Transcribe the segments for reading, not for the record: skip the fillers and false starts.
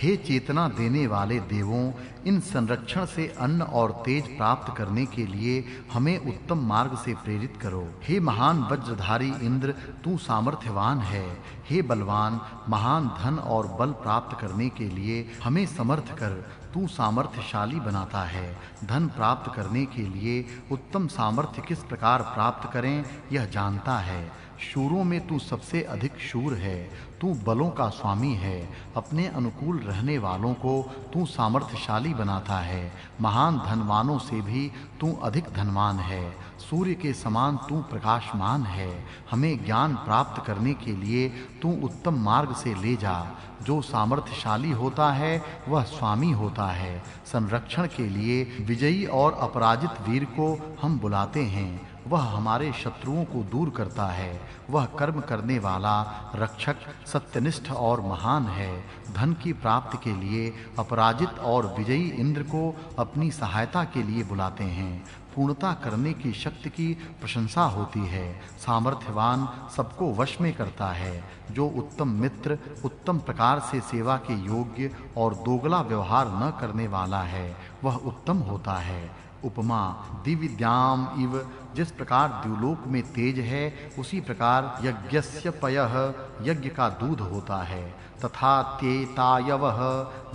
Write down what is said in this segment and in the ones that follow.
हे चेतना देने वाले देवों, इन संरक्षण से अन्न और तेज प्राप्त करने के लिए हमें उत्तम मार्ग से प्रेरित करो। हे महान वज्रधारी इंद्र, तू सामर्थ्यवान है। हे बलवान, महान धन और बल प्राप्त करने के लिए हमें समर्थ कर। तू सामर्थ्यशाली बनाता है। धन प्राप्त करने के लिए उत्तम सामर्थ्य किस प्रकार प्राप्त करें, यह जानता है। शूरों में तू सबसे अधिक शूर है। तू बलों का स्वामी है। अपने अनुकूल रहने वालों को तू सामर्थ्यशाली बनाता है। महान धनवानों से भी तू अधिक धनवान है। सूर्य के समान तू प्रकाशमान है। हमें ज्ञान प्राप्त करने के लिए तू उत्तम मार्ग से ले जा। जो सामर्थ्यशाली होता है वह स्वामी होता है। संरक्षण के लिए विजयी और अपराजित वीर को हम बुलाते हैं। वह हमारे शत्रुओं को दूर करता है। वह कर्म करने वाला रक्षक, सत्यनिष्ठ और महान है। धन की प्राप्ति के लिए अपराजित और विजयी इंद्र को अपनी सहायता के लिए बुलाते हैं। पूर्णता करने की शक्ति की प्रशंसा होती है। सामर्थ्यवान सबको वश में करता है। जो उत्तम मित्र, उत्तम प्रकार से सेवा के योग्य और दोगला व्यवहार न करने वाला है, वह उत्तम होता है। उपमा दिविद्याम इव, जिस प्रकार द्युलोक में तेज है उसी प्रकार यज्ञस्य पयः, यज्ञ का दूध होता है। तथा त्येतायवः,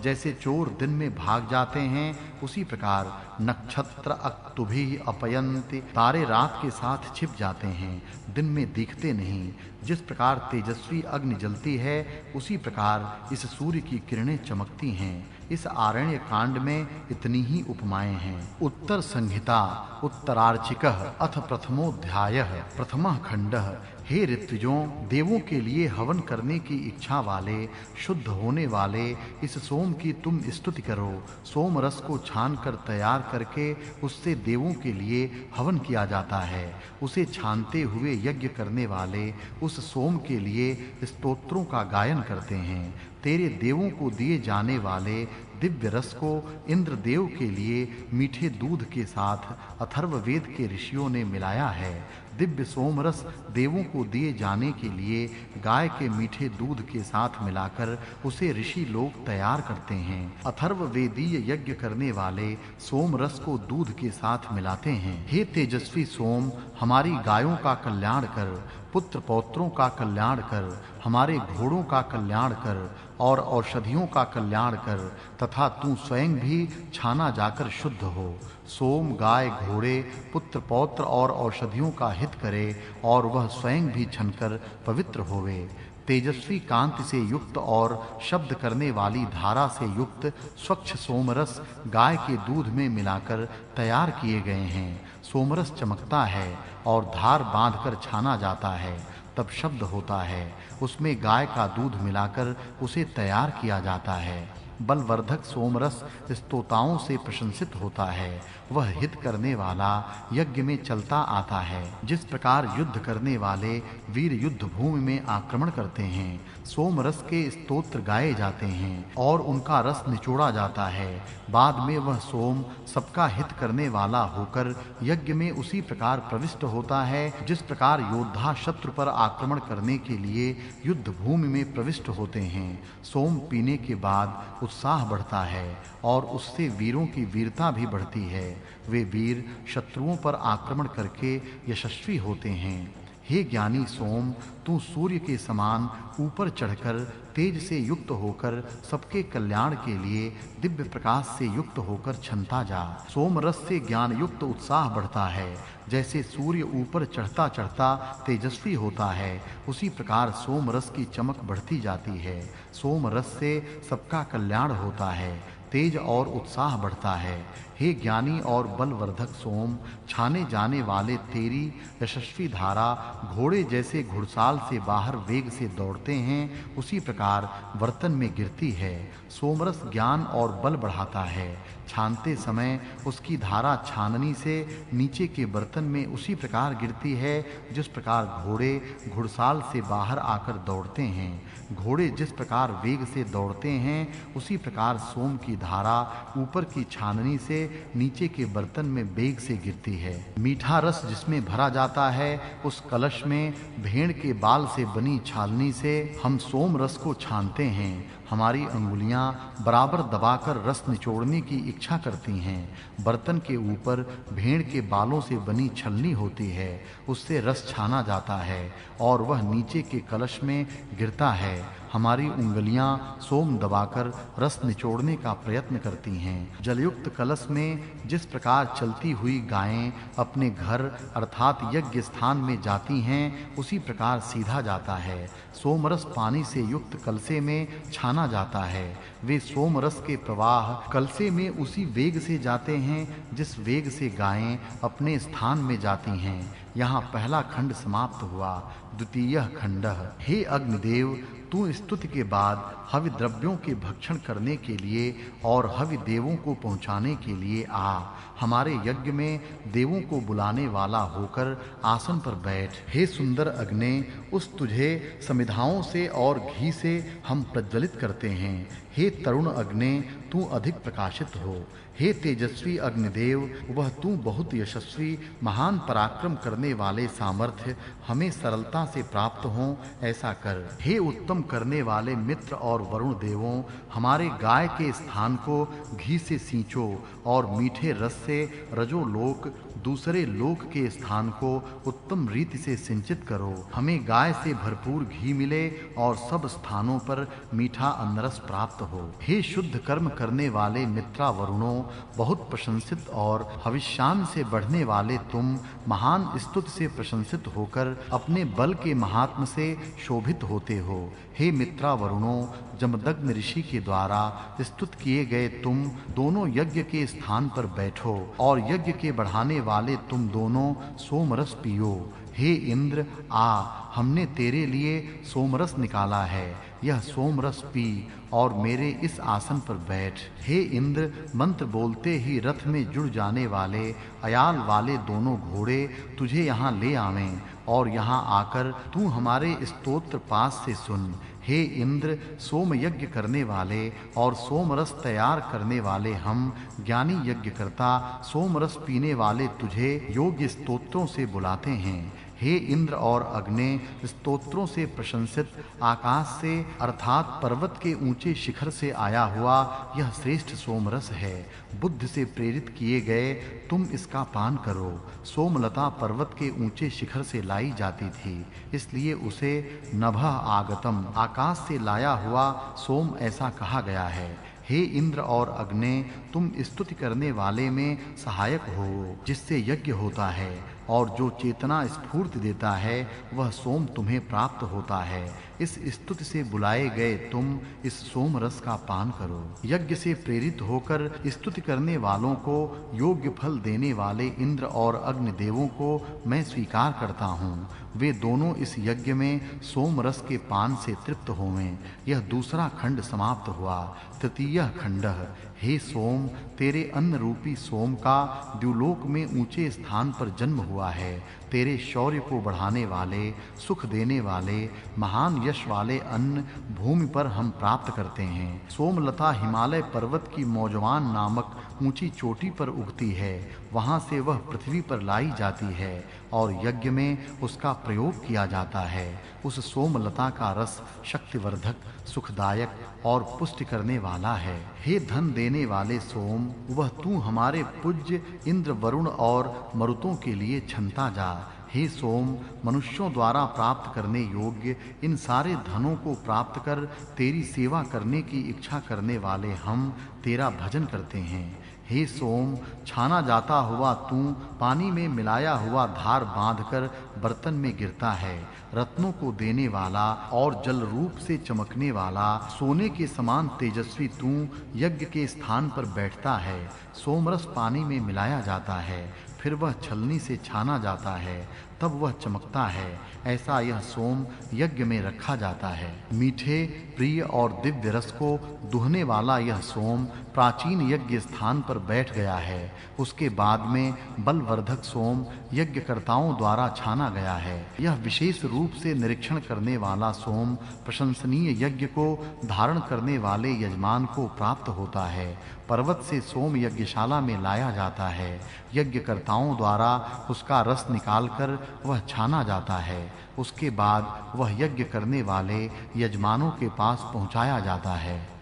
जैसे चोर दिन में भाग जाते हैं उसी प्रकार नक्षत्र अक्तुभिः अपयन्ति, तारे रात के साथ छिप जाते हैं, दिन में दिखते नहीं। जिस प्रकार तेजस्वी अग्नि जलती है उसी प्रकार इस सूर्य की किरणें चमकती हैं। इस आरण्य कांड में इतनी ही उपमाएं हैं। उत्तर संहिता उत्तरार्चिकः अथ प्रथमोऽध्यायः प्रथमः खंडः। हे ऋत्विजों, देवों के लिए हवन करने की इच्छा वाले, शुद्ध होने वाले इस सोम की तुम स्तुति करो। सोम रस को छानकर तैयार करके उससे देवों के लिए हवन किया जाता है। उसे छानते हुए यज्ञ करने वाले उस सोम के लिए स्तोत्रों का गायन करते हैं। तेरे देवों को दिए जाने वाले दिव्य रस को इंद्रदेव के लिए मीठे दूध के साथ अथर्ववेद के ऋषियों ने मिलाया है। दिव्य सोमरस देवों को दिए जाने के लिए गाय के मीठे दूध के साथ मिलाकर उसे ऋषि लोग तैयार करते हैं। अथर्ववेदीय यज्ञ करने वाले सोमरस को दूध के साथ मिलाते हैं। हे तेजस्वी सोम, हमारी गायों का कल्याण कर, पुत्र पौत्रों का कल्याण कर, हमारे घोड़ों का कल्याण कर और औषधियों का कल्याण कर, तथा तू स्वयं भी छाना जाकर शुद्ध हो। सोम गाय, घोड़े, पुत्र पौत्र और औषधियों का हित करे और वह स्वयं भी छनकर पवित्र होवे। तेजस्वी कांति से युक्त और शब्द करने वाली धारा से युक्त स्वच्छ सोमरस गाय के दूध में मिलाकर तैयार किए गए हैं। सोमरस चमकता है और धार बांधकर छाना जाता है, तब शब्द होता है। उसमें गाय का दूध मिलाकर उसे तैयार किया जाता है। बलवर्धक सोमरस स्तोताओं से प्रशंसित होता है। वह हित करने वाला यज्ञ में चलता आता है। जिस प्रकार युद्ध करने वाले वीर युद्ध भूमि में आक्रमण करते हैं, सोमरस के स्तोत्र गाए जाते हैं और उनका रस निचोड़ा जाता है। बाद में वह सोम सबका हित करने वाला होकर यज्ञ में उसी प्रकार प्रविष्ट होता है जिस प्रकार योद्धा शत्रु पर आक्रमण करने के लिए युद्ध भूमि में प्रविष्ट होते हैं। सोम पीने के बाद उत्साह बढ़ता है और उससे वीरों की वीरता भी बढ़ती है। वे वीर शत्रुओं पर आक्रमण करके यशस्वी होते हैं। हे ज्ञानी सोम, तू सूर्य के समान ऊपर चढ़कर तेज से युक्त होकर सबके कल्याण के लिए दिव्य प्रकाश से युक्त होकर छनता जा। सोम रस से ज्ञान युक्त उत्साह बढ़ता है। जैसे सूर्य ऊपर चढ़ता चढ़ता तेजस्वी होता है, उसी प्रकार सोम रस की चमक बढ़ती जाती है। सोम रस से सबका कल्याण होता है, तेज और उत्साह बढ़ता है। हे ज्ञानी और बलवर्धक सोम, छाने जाने वाले तेरी यशस्वी धारा घोड़े जैसे घुड़साल से बाहर वेग से दौड़ते हैं, उसी प्रकार बर्तन में गिरती है। सोमरस ज्ञान और बल बढ़ाता है। छानते समय उसकी धारा छाननी से नीचे के बर्तन में उसी प्रकार गिरती है जिस प्रकार घोड़े घुड़साल से बाहर आकर दौड़ते हैं। घोड़े जिस प्रकार वेग से दौड़ते हैं, उसी प्रकार सोम की धारा ऊपर की छाननी से नीचे के बर्तन में वेग से गिरती है। मीठा रस जिसमें भरा जाता है, उस कलश में भेड़ के बाल से बनी छालनी से हम सोम रस को छानते हैं। हमारी अंगुलियां बराबर दबाकर रस निचोड़ने की इच्छा करती हैं। बर्तन के ऊपर भेड़ के बालों से बनी छलनी होती है, उससे रस छाना जाता है और वह नीचे के कलश में गिरता है। हमारी उंगलियां सोम दबाकर रस निचोड़ने का प्रयत्न करती हैं। जलयुक्त कलश में जिस प्रकार चलती हुई गायें अपने घर अर्थात यज्ञ स्थान में जाती हैं, उसी प्रकार सीधा जाता है। सोमरस पानी से युक्त कलसे में छाना जाता है। वे सोमरस के प्रवाह कलसे में उसी वेग से जाते हैं जिस वेग से गायें अपने स्थान में जाती हैं। यहाँ पहला खंड समाप्त हुआ। द्वितीय खंडः हे अग्निदेव, तू स्तुति के बाद हवि द्रव्यों के भक्षण करने के लिए और हवि देवों को पहुंचाने के लिए आ। हमारे यज्ञ में देवों को बुलाने वाला होकर आसन पर बैठ। हे सुंदर अग्ने, उस तुझे समिधाओं से और घी से हम प्रज्वलित करते हैं। हे तरुण अग्ने, तू अधिक प्रकाशित हो। हे तेजस्वी अग्निदेव, वह तू बहुत यशस्वी महान पराक्रम करने वाले सामर्थ्य हमें सरलता से प्राप्त हों, ऐसा कर। हे उत्तम करने वाले मित्र और वरुण देवों, हमारे गाय के स्थान को घी से सींचो और मीठे रस से रजोलोक दूसरे लोक के स्थान को उत्तम रीति से सिंचित करो। हमें गाय से भरपूर घी मिले और सब स्थानों पर मीठा अन्नरस प्राप्त हो। हे शुद्ध कर्म करने वाले मित्रा वरुणों, बहुत प्रशंसित और हविष्यान से बढ़ने वाले तुम महान स्तुति से प्रशंसित होकर अपने बल के महात्म से शोभित होते हो। हे मित्रा वरुणों, जमदग्नि ऋषि के द्वारा स्तुत किए गए तुम दोनों यज्ञ के स्थान पर बैठो और यज्ञ के बढ़ाने वाले तुम दोनों सोमरस पियो। हे इंद्र, आ, हमने तेरे लिए सोमरस निकाला है। यह सोमरस पी और मेरे इस आसन पर बैठ। हे इंद्र, मंत्र बोलते ही रथ में जुड़ जाने वाले अयाल वाले दोनों घोड़े तुझे यहाँ ले आवें और यहाँ आकर तू हमारे स्तोत्र पास से सुन। हे इंद्र, सोम यज्ञ करने वाले और सोमरस तैयार करने वाले हम ज्ञानी यज्ञकर्ता सोमरस पीने वाले तुझे योग्य स्तोत्रों से बुलाते हैं। हे इंद्र और अग्ने, स्तोत्रों से प्रशंसित आकाश से अर्थात पर्वत के ऊंचे शिखर से आया हुआ यह श्रेष्ठ सोमरस है। बुद्ध से प्रेरित किए गए तुम इसका पान करो। सोमलता पर्वत के ऊंचे शिखर से लाई जाती थी, इसलिए उसे नभः आगतम आकाश से लाया हुआ सोम ऐसा कहा गया है। हे इंद्र और अग्ने, तुम स्तुति करने वाले में सहायक हो, जिससे यज्ञ होता है और जो चेतना स्फूर्ति देता है वह सोम तुम्हें प्राप्त होता है। इस स्तुति से बुलाए गए तुम इस सोम रस का पान करो। यज्ञ से प्रेरित होकर स्तुति करने वालों को योग्य फल देने वाले इंद्र और अग्नि देवों को मैं स्वीकार करता हूँ। वे दोनों इस यज्ञ में सोम रस के पान से तृप्त होवें। यह दूसरा खंड समाप्त हुआ। तृतीय खंडः हे सोम, तेरे अन्न रूपी सोम का द्युलोक में ऊंचे स्थान पर जन्म हुआ है। तेरे शौर्य को बढ़ाने वाले, सुख देने वाले, महान यश वाले अन्न भूमि पर हम प्राप्त करते हैं। सोमलता हिमालय पर्वत की मौजवान नामक ऊंची चोटी पर उगती है। वहां से वह पृथ्वी पर लाई जाती है और यज्ञ में उसका प्रयोग किया जाता है। उस सोमलता का रस शक्तिवर्धक, सुखदायक और पुष्टि करने वाला है। हे धन देने वाले सोम, वह तू हमारे पूज्य इंद्र, वरुण और मरुतों के लिए छनता जा। हे सोम, मनुष्यों द्वारा प्राप्त करने योग्य इन सारे धनों को प्राप्त कर तेरी सेवा करने की इच्छा करने वाले हम तेरा भजन करते हैं। हे सोम, छाना जाता हुआ तू पानी में मिलाया हुआ धार बांधकर बर्तन में गिरता है। रत्नों को देने वाला और जल रूप से चमकने वाला सोने के समान तेजस्वी तू यज्ञ के स्थान पर बैठता है। सोमरस पानी में मिलाया जाता है, फिर वह छलनी से छाना जाता है, तब वह चमकता है। ऐसा यह सोम यज्ञ में रखा जाता है। मीठे, प्रिय और दिव्य रस को दुहने वाला यह सोम प्राचीन यज्ञ स्थान पर बैठ गया है। उसके बाद में बलवर्धक सोम यज्ञकर्ताओं द्वारा छाना गया है। यह विशेष रूप से निरीक्षण करने वाला सोम प्रशंसनीय यज्ञ को धारण करने वाले यजमान को प्राप्त होता है। पर्वत से सोम यज्ञशाला में लाया जाता है। यज्ञकर्ताओं द्वारा उसका रस निकालकर वह छाना जाता है। उसके बाद वह यज्ञ करने वाले यजमानों के पास पहुंचाया जाता है।